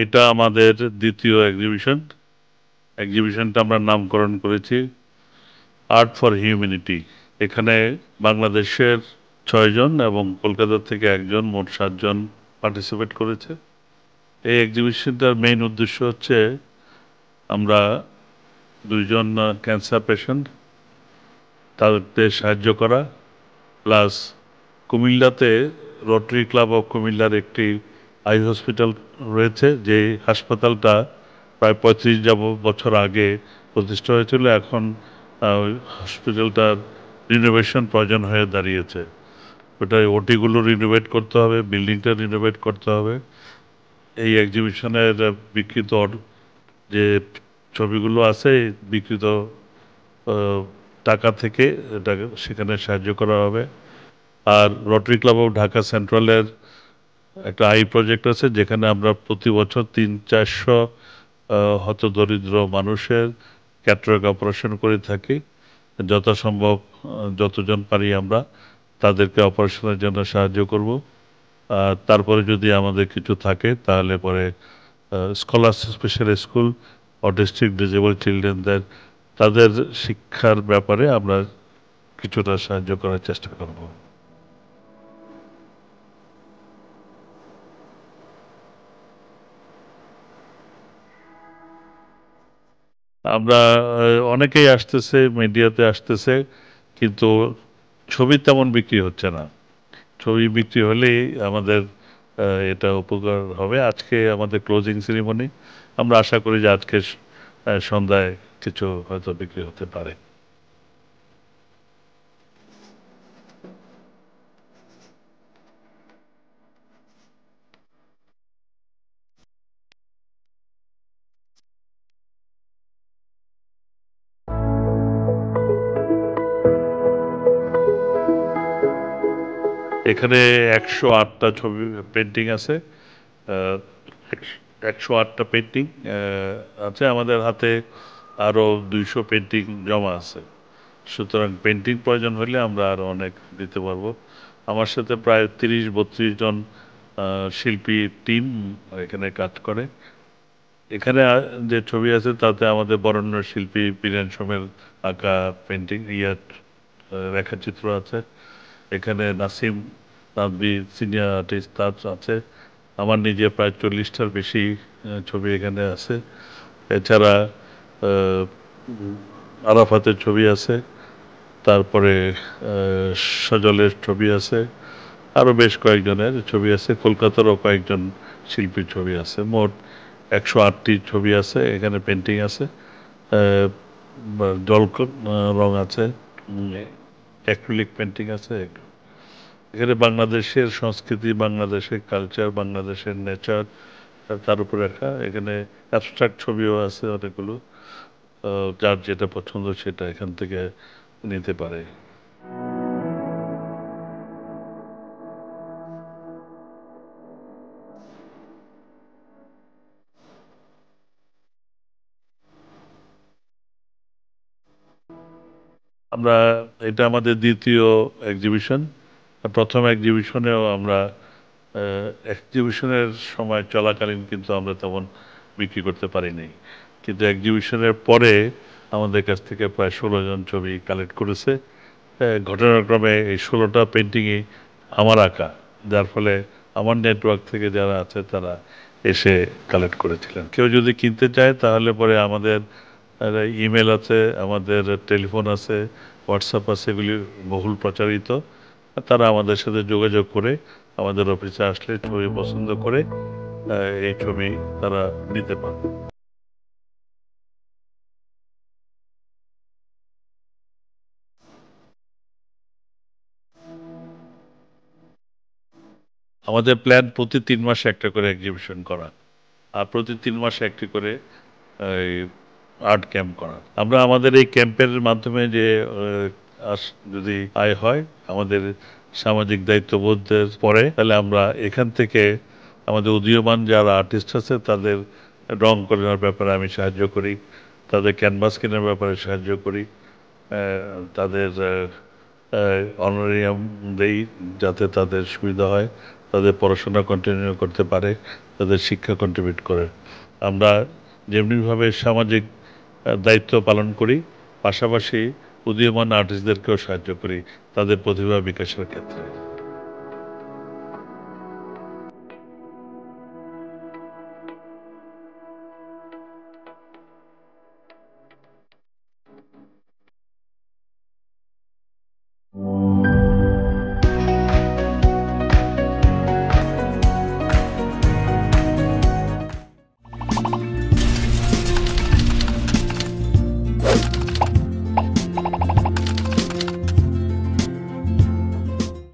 এটা আমাদের দ্বিতীয় এক্সিবিশন। এক্সিবিশনটা আমরা নামকরণ করেছি আর্ট ফর হিউম্যানিটি। এখানে বাংলাদেশের 6 জন এবং কলকাতা থেকে একজন, মোট 7 জন পার্টিসিপেট করেছে। এই এক্সিবিশনটার মেইন উদ্দেশ্য হচ্ছে আমরা 2 জন ক্যান্সার পেশেন্ট, তাদের সাহায্য করা, প্লাস কুমিল্লাতে রোটারি ক্লাব অফ কুমিল্লার একটি আই হসপিটাল রয়েছে, যে হাসপাতালটা প্রায় 35 বছর আগে প্রতিষ্ঠা হয়েছিল। এখন ওই হসপিটালটার রিনোভেশন প্রয়োজন হয়ে দাঁড়িয়েছে। ওটা ওটিগুলো রিনোভেট করতে হবে, বিল্ডিংটা রিনোভেট করতে হবে। এই এক্সিবিশনের বিকৃত যে ছবিগুলো আছে, এই বিকৃত আহ, টাকা থেকে এটাকে সেখানে সাহায্য করা হবে। আর রোটারি ক্লাব অফ ঢাকা সেন্ট্রালের একটা আই প্রজেক্ট আছে, যেখানে আমরা প্রতি বছর 300-400 হতদরিদ্র মানুষের ক্যাটারাক্ট অপারেশন করে থাকি। যথাসম্ভব যতজন পারি আমরা তাদেরকে অপারেশনের জন্য সাহায্য করব। আর তারপরে যদি আমাদের কিছু থাকে তাহলে পরে scholarship, special school, autistic disabled চিলড্রেনদের তাদের শিক্ষার ব্যাপারে আমরা কিছুটা সাহায্য করার চেষ্টা করব। আমরা অনেকেই আসতেছে, মিডিয়াতে আসতেছে, কিন্তু ছবি তেমন বিক্রি হচ্ছে না। ছবি বিক্রি হলেই আমাদের এটা উপকার হবে। আজকে আমাদের ক্লোজিং সেরিমনি, আমরা আশা করি যে আজকে সন্ধ্যায় কিছু হয়তো বিক্রি হতে পারে। এখানে 108টা ছবি পেন্টিং আছে। আহ, 108টা পেন্টিং আছে আমাদের হাতে। আরও 200 পেন্টিং জমা আছে। সুতরাং পেন্টিং প্রয়োজন হলে আমরা আরও অনেক দিতে পারবো। আমার সাথে প্রায় 30-32 জন শিল্পী টিম এখানে কাজ করে। এখানে যে ছবি আছে তাতে আমাদের বরেণ্য শিল্পী বীরেন সোমের আঁকা পেন্টিং, রেখাচিত্র আছে। এখানে নাসিম নাদবি সিনিয়র আর্টিস্ট, তার আছে। আমার নিজে প্রায় 40টার বেশি ছবি এখানে আছে। এছাড়া আহ, আরাফাতের ছবি আছে, তারপরে সজলের ছবি আছে, আরও বেশ কয়েকজনের ছবি আছে, কলকাতারও কয়েকজন শিল্পীর ছবি আছে। মোট 108টি ছবি আছে এখানে, পেন্টিং আছে, জল রং আছে, অ্যাক্রিলিক পেন্টিং আছে। এখানে বাংলাদেশের সংস্কৃতি, বাংলাদেশের কালচার, বাংলাদেশের নেচার তার উপর রাখা। এখানে অ্যাবস্ট্রাক্ট ছবিও আছে অনেকগুলো। যার যেটা পছন্দ সেটা এখান থেকে নিতে পারে। আমরা এটা আমাদের দ্বিতীয় এক্সিবিশন। প্রথম এক্সিবিশনেও আমরা এক্সিবিশনের সময় চলাকালীন কিন্তু আমরা তেমন বিক্রি করতে পারিনি, কিন্তু এক্সিবিশনের পরে আমাদের কাছ থেকে প্রায় 16 জন ছবি কালেক্ট করেছে। ঘটনাক্রমে এই 16টা পেন্টিংই আমার আঁকা, যার ফলে আমার নেটওয়ার্ক থেকে যারা আছে তারা এসে কালেক্ট করেছিলেন। কেউ যদি কিনতে চায় তাহলে পরে আমাদের ইমেল আছে, আমাদের টেলিফোন আছে, হোয়াটসঅ্যাপ আছে, এগুলি বহুল প্রচারিত। তারা আমাদের সাথে যোগাযোগ করে আমাদের অফিসে আসলে ছবি পছন্দ করে এই ছবি তারা নিতে পারে। আমাদের প্ল্যান প্রতি 3 মাসে একটা করে এক্সিবিশন করা, আর প্রতি 3 মাসে একটি করে এই আর্ট ক্যাম্প করা। আমরা আমাদের এই ক্যাম্পের মাধ্যমে যে যদি আয় হয় আমাদের সামাজিক দায়িত্ববোধের পরে, তাহলে আমরা এখান থেকে আমাদের উদীয়মান যারা আর্টিস্ট আছে তাদের রং করার ব্যাপারে আমি সাহায্য করি, তাদের ক্যানভাস কেনার ব্যাপারে সাহায্য করি, তাদের অনারিয়াম দেই যাতে তাদের সুবিধা হয়। তাদের পড়াশোনা কন্টিনিউ করতে পারে, তাদের শিক্ষা কন্ট্রিবিউট করে। আমরা যেমনিভাবে সামাজিক দায়িত্ব পালন করি, পাশাপাশি উদীয়মান আর্টিস্টদেরকেও সাহায্য করি তাদের প্রতিভা বিকাশের ক্ষেত্রে।